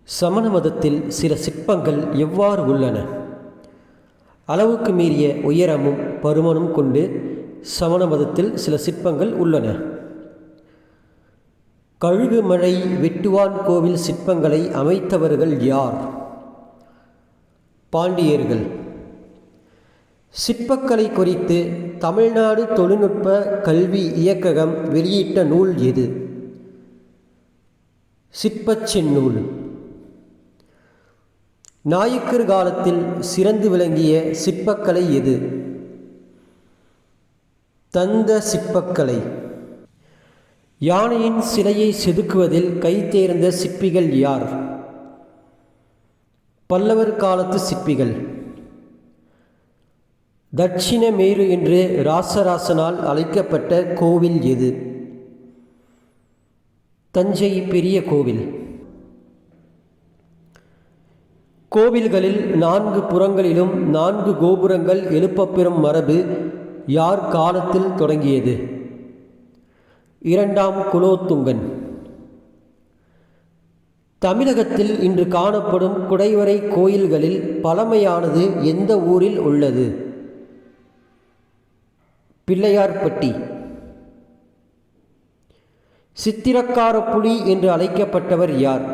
சமண மதத்தில் சில சிற்பங்கள் எவ்வாறு உள்ளன? அளவுக்கு மீறிய உயரமும் பருமனும் கொண்டு சமண மதத்தில் சில சிற்பங்கள் உள்ளன. கழுகுமலை வெட்டுவான் கோவில் சிற்பங்களை அமைத்தவர்கள் யார்? பாண்டியர்கள். சிற்பக்கலை குறித்து தமிழ்நாடு தொழில்நுட்ப கல்வி இயக்ககம் வெளியிட்ட நூல் எது? சிற்பச் செந்நூல். நாயக்கர் காலத்தில் சிறந்து விளங்கிய சிற்பக்கலை எது? தந்த சிற்பக்கலை. யானையின் சிலையை செதுக்குவதில் கைதேர்ந்த சிற்பிகள் யார்? பல்லவர் காலத்து சிற்பிகள். தட்சிண மேரு என்று ராசராசனால் அழைக்கப்பட்ட கோவில் எது? தஞ்சை பெரிய கோவில். கோவில்களில் 4 புறங்களிலும் 4 கோபுரங்கள் எழுப்பப்பெறும் மரபு யார் காலத்தில் தொடங்கியது? 2ஆம் குலோத்துங்கன். தமிழகத்தில் இன்று காணப்படும் குடைவரை கோயில்களில் பழமையானது எந்த ஊரில் உள்ளது? பிள்ளையார்பட்டி. சித்திரக்கார புலி என்று அழைக்கப்பட்டவர் யார்?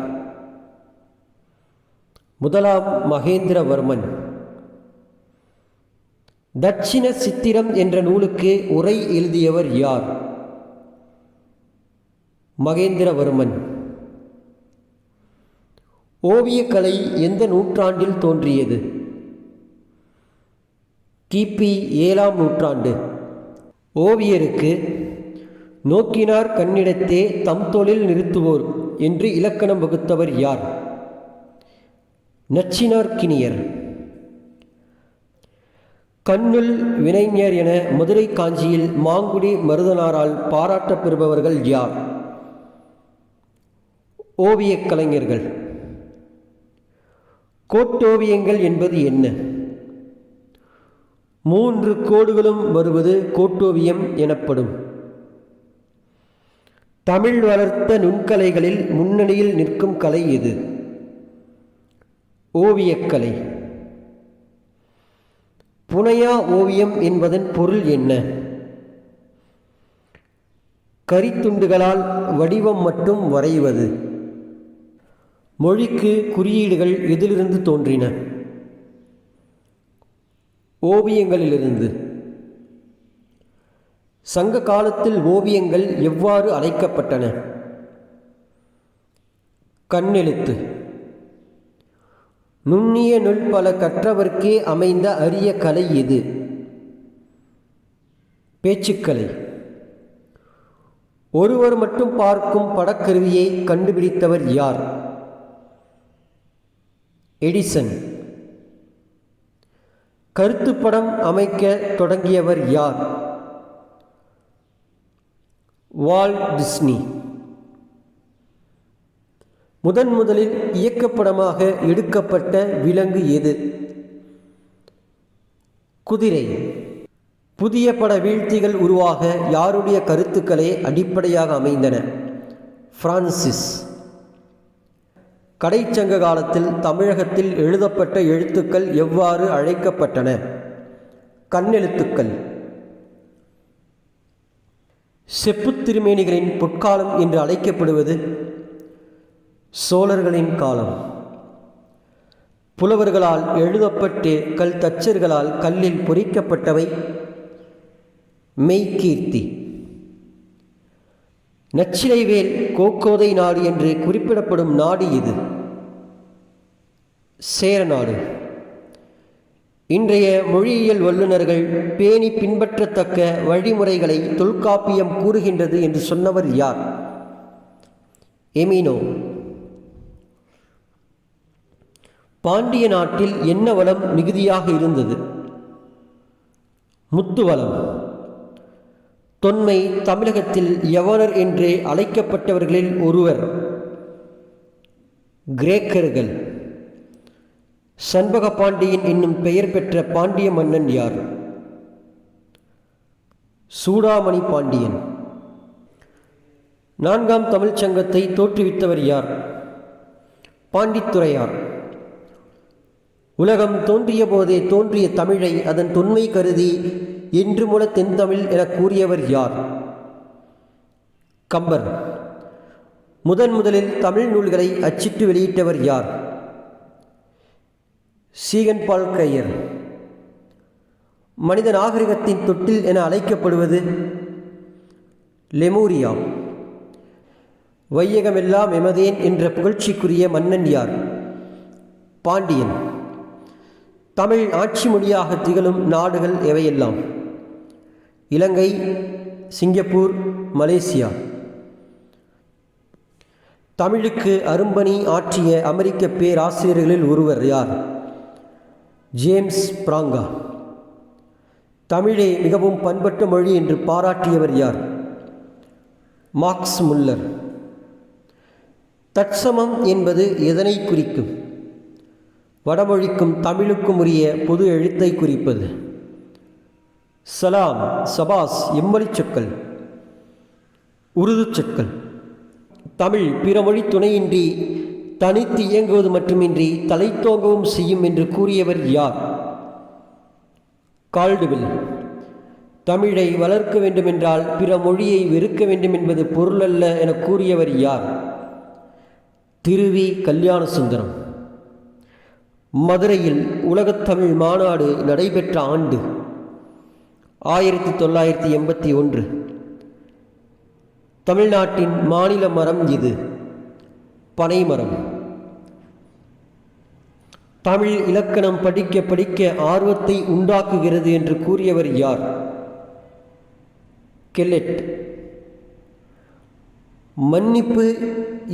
முதலாம் மகேந்திரவர்மன். தட்சிண சித்திரம் என்ற நூலுக்கு உரை எழுதியவர் யார்? மகேந்திரவர்மன். ஓவியக்கலை எந்த நூற்றாண்டில் தோன்றியது? கிபி 7ஆம் நூற்றாண்டு. ஓவியருக்கு நோக்கினார் கண்ணிடத்தே தம் தொழில் நிறுத்துவோர் என்று இலக்கணம் வகுத்தவர் யார்? நச்சினார்க்கினியர். கண்ணுள் வினைஞர் என மதுரை காஞ்சியில் மாங்குடி மருதனாரால் பாராட்டப் பெறுபவர்கள் யார்? ஓவியக் கலைஞர்கள். கோட்டோவியங்கள் என்பது என்ன? 3 கோடுகளும் வருவது கோட்டோவியம் எனப்படும். தமிழ் வளர்த்த நுண்கலைகளில் முன்னணியில் நிற்கும் கலை எது? ஓவியக்கலை. புனையா ஓவியம் என்பதன் பொருள் என்ன? கரித்துண்டுகளால் வடிவம் மட்டும் வரைவது. மொழிக்கு குறியீடுகள் எதிலிருந்து தோன்றின? ஓவியங்களிலிருந்து. சங்க காலத்தில் ஓவியங்கள் எவ்வாறு அழைக்கப்பட்டன? கண்ணெழுத்து. நுண்ணிய நுட்பல கற்றவர்க்கே அமைந்த அரிய கலை எது? பேச்சுக்கலை. ஒருவர் மட்டும் பார்க்கும் படக்கருவியை கண்டுபிடித்தவர் யார்? எடிசன். கருத்துப்படம் அமைக்க தொடங்கியவர் யார்? Walt Disney. முதலில் இயக்கப்படமாக எடுக்கப்பட்ட விலங்கு எது? குதிரை. புதிய பட வீழ்த்திகள் உருவாக யாருடைய கருத்துக்களே அடிப்படையாக அமைந்தன? பிரான்சிஸ். கடைச்சங்க காலத்தில் தமிழகத்தில் எழுதப்பட்ட எழுத்துக்கள் எவ்வாறு அழைக்கப்பட்டன? கண்ணெழுத்துக்கள். செப்புத் திருமேனிகளின் பொற்காலம் என்று அழைக்கப்படுவது சோழர்களின் காலம். புலவர்களால் எழுதப்பட்டு கல் தச்சர்களால் கல்லில் பொறிக்கப்பட்டவை மெய்கீர்த்தி. நச்சிலைவேல் கோக்கோதை நாடு என்று குறிப்பிடப்படும் நாடு இது? சேரநாடு. இன்றைய மொழியியல் வல்லுநர்கள் பேணி பின்பற்றத்தக்க வழிமுறைகளை தொல்காப்பியம் கூறுகின்றது என்று சொன்னவர் யார்? எமினோ. பாண்டிய நாட்டில் என்ன வளம் மிகுதியாக இருந்தது? முத்துவளம். தொன்மை தமிழகத்தில் யவனர் என்று அழைக்கப்பட்டவர்களில் ஒருவர்? கிரேக்கர்கள். சண்பக பாண்டியன் என்னும் பெயர் பெற்ற பாண்டிய மன்னன் யார்? சூடாமணி பாண்டியன். 4ஆம் தமிழ்ச்சங்கத்தை தோற்றுவித்தவர் யார்? பாண்டித்துரையார். உலகம் தோன்றிய போதே தோன்றிய தமிழை அதன் தொன்மை கருதி என்று முல தென்தமிழ் என கூறியவர் யார்? கம்பர். முதலில் தமிழ் நூல்களை அச்சிட்டு வெளியிட்டவர் யார்? சீகன் பால்கையர். மனித நாகரிகத்தின் தொட்டில் என அழைக்கப்படுவது லெமூரியா. வையகமெல்லாம் எமதேன் என்ற புகழ்ச்சிக்குரிய மன்னன் யார்? பாண்டியன். தமிழ் ஆட்சி மொழியாக திகழும் நாடுகள் எவையெல்லாம்? இலங்கை, சிங்கப்பூர், மலேசியா. தமிழுக்கு அரும்பணி ஆற்றிய அமெரிக்க பேராசிரியர்களில் ஒருவர் யார்? ஜேம்ஸ் பிராங்கா. தமிழே மிகவும் பண்பட்ட மொழி என்று பாராட்டியவர் யார்? Marks Muller. தற்சமம் என்பது எதனை குறிக்கும்? வடமொழிக்கும் தமிழுக்கும் உரிய பொது எழுத்தை குறிப்பது. சலாம், சபாஸ் எம்மொழி சொற்கள், உருது சொற்கள். தமிழ் பிற மொழி துணையின்றி தனித்து இயங்குவது மட்டுமின்றி தலைத்தோங்கவும் செய்யும் என்று கூறியவர் யார்? கால்டுவெல். தமிழை வளர்க்க வேண்டுமென்றால் பிற மொழியை வெறுக்க வேண்டும் என்பது பொருளல்ல என கூறியவர் யார்? திருவி கல்யாண சுந்தரம். மதுரையில் உலகத்தமிழ் மாநாடு நடைபெற்ற ஆண்டு 1981. தமிழ்நாட்டின் மாநில மரம் இது? பனைமரம். தமிழ் இலக்கணம் படிக்க படிக்க ஆர்வத்தை உண்டாக்குகிறது என்று கூறியவர் யார்? கெல்லெட். மன்னிப்பு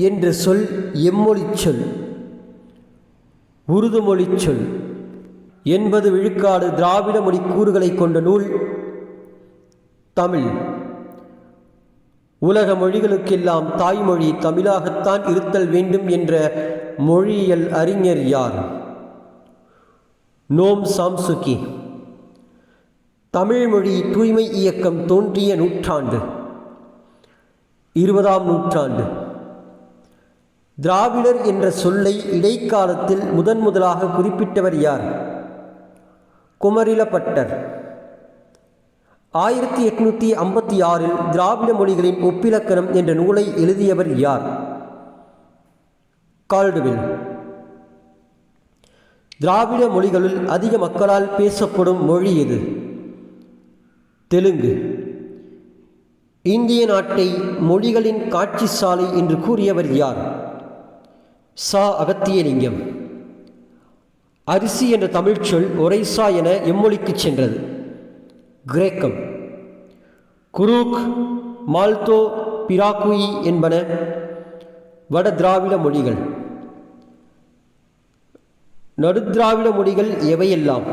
என்ற சொல் எம்மொழிச் சொல், உருது மொழிச் சொல். 80 விழுக்காடு திராவிட மொழி கூறுகளை கொண்ட நூல் தமிழ். உலக மொழிகளுக்கெல்லாம் தாய்மொழி தமிழாகத்தான் இருத்தல் வேண்டும் என்ற மொழியியல் அறிஞர் யார்? நோம் சாம்சுகி. தமிழ்மொழி தூய்மை இயக்கம் தோன்றிய நூற்றாண்டு 20ஆம் நூற்றாண்டு. திராவிடர் என்ற சொல்லை இடைக்காலத்தில் முதலாக குறிப்பிட்டவர் யார்? குமரிலப்பட்டர். 1856 திராவிட மொழிகளின் ஒப்பிலக்கணம் என்ற நூலை எழுதியவர் யார்? கால்டுவெல். திராவிட மொழிகளுள் அதிக மக்களால் பேசப்படும் மொழி எது? தெலுங்கு. இந்திய நாட்டை மொழிகளின் காட்சி சாலை என்று கூறியவர் யார்? சா அகத்தியலிங்கம். அரிசி என்ற தமிழ்ச்சொல் ஒரைசா என எம்மொழிக்கு சென்றது? கிரேக்கம். குரூக், மால்தோ, பிராகுயி என்பன வட திராவிட மொழிகள். நடுத்திராவிட மொழிகள் எவையெல்லாம்?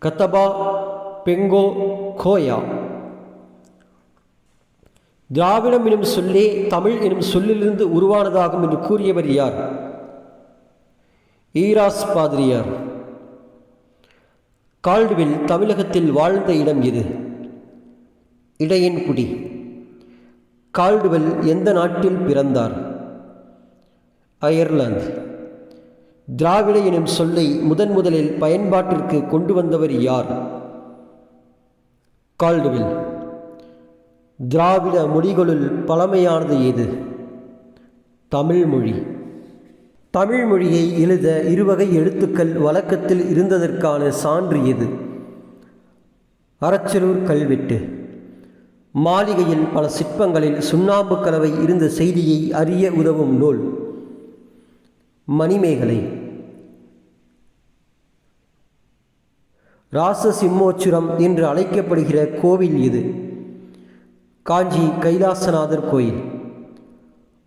கத்தபா, பெங்கோ, கோயா. திராவிடம் எனும் சொல்லே தமிழ் எனும் சொல்லிலிருந்து உருவானதாகும் என்று கூறியவர் யார்? ஈராஸ் பாதிரியார். கால்டுவெல் தமிழகத்தில் வாழ்ந்த இடம் எது? இடையன்குடி. கால்டுவெல் எந்த நாட்டில் பிறந்தார்? அயர்லாந்து. திராவிட எனும் சொல்லை முதலில் பயன்பாட்டிற்கு கொண்டு வந்தவர் யார்? கால்டுவெல். திராவிட மொழிகளுள் பழமையானது எது? தமிழ் மொழி. தமிழ் மொழியை எழுத இருவகை எழுத்துக்கள் வழக்கத்தில் இருந்ததற்கான சான்று எது? அரச்சலூர் கல்வெட்டு. மாளிகையில் பல சிற்பங்களில் சுண்ணாம்பு கலவை இருந்த செய்தியை அறிய உதவும் நூல் மணிமேகலை. ராசசிம்மோச்சுரம் என்று அழைக்கப்படுகிற கோவில் எது? காஞ்சி கைலாசநாதர் கோயில்.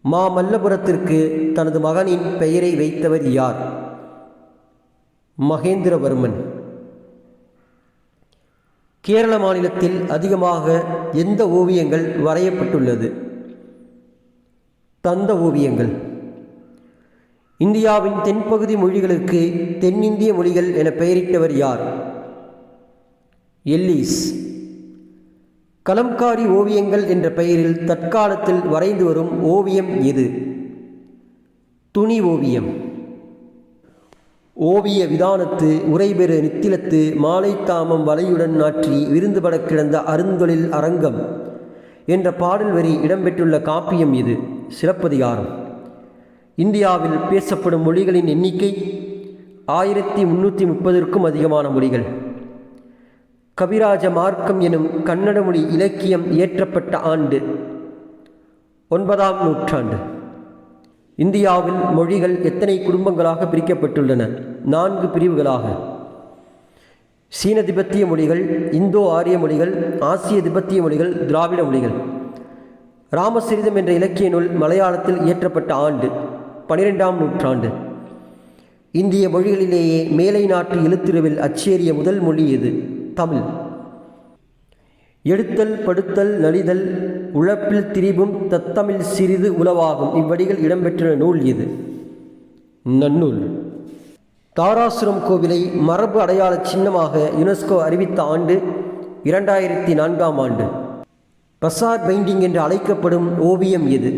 மாமல்லபுரத்திற்கு தனது மகனின் பெயரை வைத்தவர் யார்? மகேந்திரவர்மன். கேரள மாநிலத்தில் அதிகமாக எந்த ஓவியங்கள் வரையப்பட்டுள்ளது? தந்த ஓவியங்கள். இந்தியாவின் தென்பகுதி மொழிகளுக்கு தென்னிந்திய மொழிகள் என பெயரிட்டவர் யார்? எல்லீஸ். கலம்காரி ஓவியங்கள் என்ற பெயரில் தற்காலத்தில் வரைந்து வரும் ஓவியம் எது? துணி ஓவியம். ஓவிய விதானத்து உரைபெறு நித்திலத்து மாலைத்தாமம் வலையுடன் நாற்றி விருந்துபட கிடந்த அருந்தொழில் அரங்கம் என்ற பாடல் வரி இடம்பெற்றுள்ள காப்பியம் இது. சிலப்பதிகாரம். இந்தியாவில் பேசப்படும் மொழிகளின் எண்ணிக்கை 1330க்கும் அதிகமான மொழிகள். கவிராஜ மார்க்கம் எனும் கன்னட மொழி இலக்கியம் இயற்றப்பட்ட ஆண்டு 9ஆம் நூற்றாண்டு. இந்தியாவில் மொழிகள் எத்தனை குடும்பங்களாக பிரிக்கப்பட்டுள்ளன? 4 பிரிவுகளாக. சீன திபெத்திய மொழிகள், இந்தோ ஆரிய மொழிகள், ஆசிய திபெத்திய மொழிகள், திராவிட மொழிகள். ராமசரிதம் என்ற இலக்கிய நூல் மலையாளத்தில் இயற்றப்பட்ட ஆண்டு 12ஆம் நூற்றாண்டு. இந்திய மொழிகளிலேயே மேலை நாட்டு எழுத்துருவில் அச்சேறிய முதல் மொழி இது தமிழ். எடுத்தல், படுத்தல், நலிதல், உழப்பில் திரிபும் தத்தமிழ் சிறிது உளவாகும் இவ்வடிகள் இடம்பெற்ற நூல் இது நன்னூல். தாராசுரம் கோவிலை மரபு அடையாள சின்னமாக யுனெஸ்கோ அறிவித்த ஆண்டு 2004ஆம் ஆண்டு. பசார் பெயிண்டிங் என்று அழைக்கப்படும் ஓவியம் எது?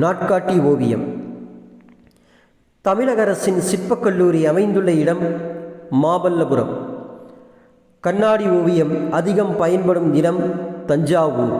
நாட்காட்டி ஓவியம். தமிழக அரசின் சிற்பக்கல்லூரி அமைந்துள்ள இடம் மாமல்லபுரம். கண்ணாடி ஓவியம் அதிகம் பயன்படும் இடம் தஞ்சாவூர்.